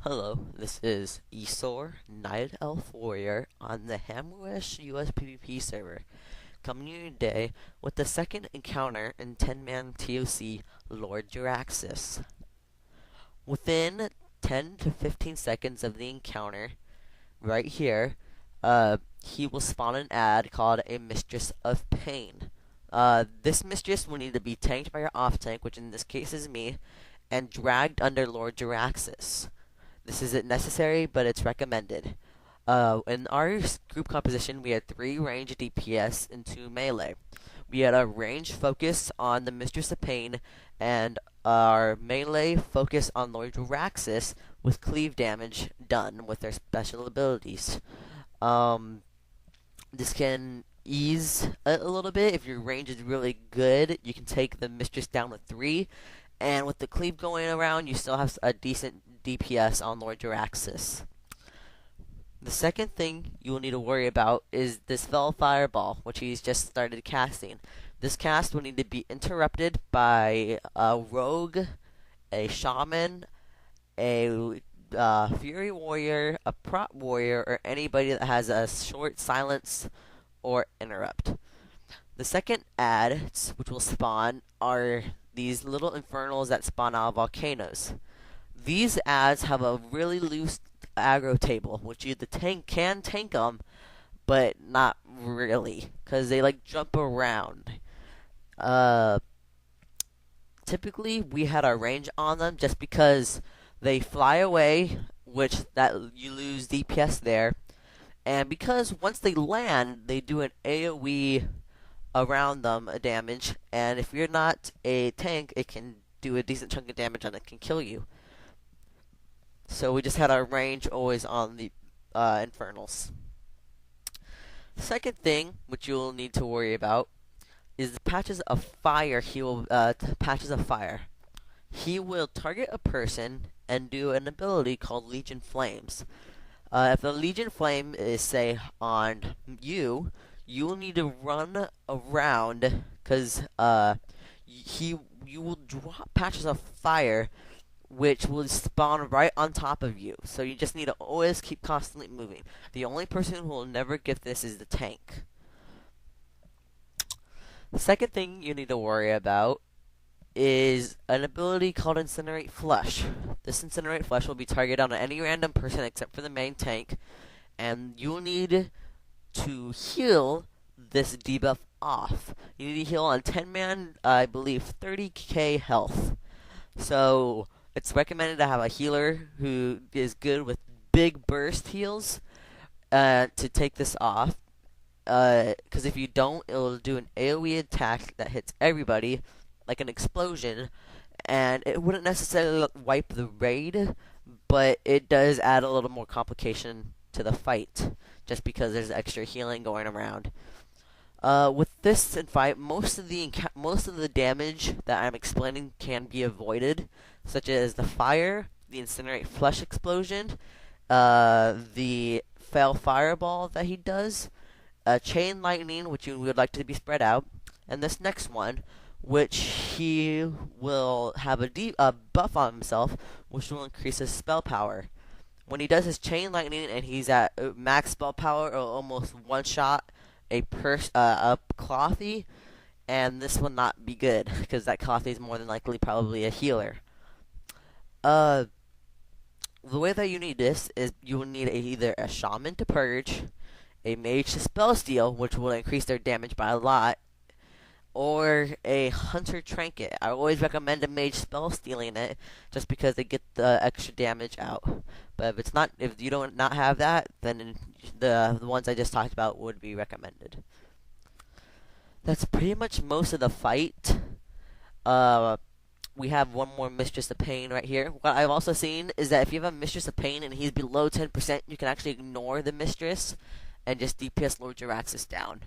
Hello, this is Esor, Night Elf Warrior on the Hamwish US PvP server, coming to you today with the second encounter in 10-man TOC Lord Jaraxxus. Within 10 to 15 seconds of the encounter, right here, he will spawn an ad called a Mistress of Pain. This mistress will need to be tanked by your off-tank, which in this case is me, and dragged under Lord Jaraxxus. This isn't necessary, but it's recommended. In our group composition, we had 3 range DPS and 2 melee. We had a range focus on the Mistress of Pain, and our melee focus on Lord Jaraxxus with cleave damage done with their special abilities. This can ease a little bit if your range is really good. You can take the Mistress down with 3, and with the cleave going around, you still have a decent DPS on Lord Jaraxxus. The second thing you will need to worry about is this Fell Fireball, which he's just started casting. This cast will need to be interrupted by a rogue, a shaman, a fury warrior, a prot warrior, or anybody that has a short silence or interrupt. The second ads, which will spawn, are these little infernals that spawn out of volcanoes. These ads have a really loose aggro table, which the tank can tank them, but not really, because they like jump around. Typically, we had our range on them just because they fly away, which that you lose DPS there, and because once they land, they do an AoE around them damage, and if you're not a tank, it can do a decent chunk of damage and it can kill you. So we just had our range always on the infernals. The second thing which you'll need to worry about is the patches of fire. Patches of fire. He will target a person and do an ability called Legion Flames. If the Legion Flame is, say, on you, you will need to run around because you will drop patches of fire, which will spawn right on top of you. So you just need to always keep constantly moving. The only person who will never get this is the tank. The second thing you need to worry about is an ability called Incinerate Flesh. This Incinerate Flesh will be targeted on any random person except for the main tank, and you'll need to heal this debuff off. You need to heal on 10-man, I believe, 30k health. So it's recommended to have a healer who is good with big burst heals to take this off. Because if you don't, it'll do an AoE attack that hits everybody, like an explosion, and it wouldn't necessarily wipe the raid, but it does add a little more complication to the fight, just because there's extra healing going around. With this fight, most of the damage that I'm explaining can be avoided, such as the fire, the Incinerate Flesh explosion, the Fell Fireball that he does, Chain Lightning, which you would like to be spread out, and this next one, which he will have a buff on himself, which will increase his spell power. When he does his Chain Lightning and he's at max spell power, or almost one-shot a Clothy, and this will not be good, because that Clothy is more than likely probably a healer. The way that you need this is you will need either a Shaman to purge, a Mage to spell steal, which will increase their damage by a lot, or a Hunter Trinket. I always recommend a Mage spell stealing it, just because they get the extra damage out. But if you don't not have that, then the ones I just talked about would be recommended. That's pretty much most of the fight. We have one more Mistress of Pain right here. What I've also seen is that if you have a Mistress of Pain and he's below 10%, you can actually ignore the Mistress and just DPS Lord Jaraxxus down.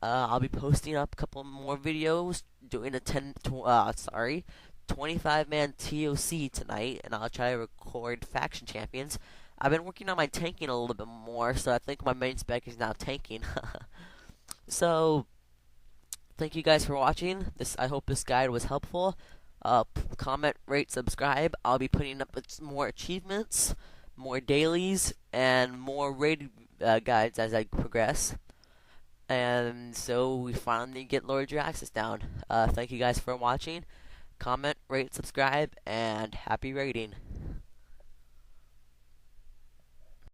I'll be posting up a couple more videos doing a 25-man TOC tonight, and I'll try to record Faction Champions. I've been working on my tanking a little bit more, so I think my main spec is now tanking. So, thank you guys for watching. I hope this guide was helpful. Comment, rate, subscribe. I'll be putting up with more achievements, more dailies, and more raid guides as I progress. And so we finally get Lord Jaraxxus down. Thank you guys for watching. Comment, rate, subscribe, and happy raiding.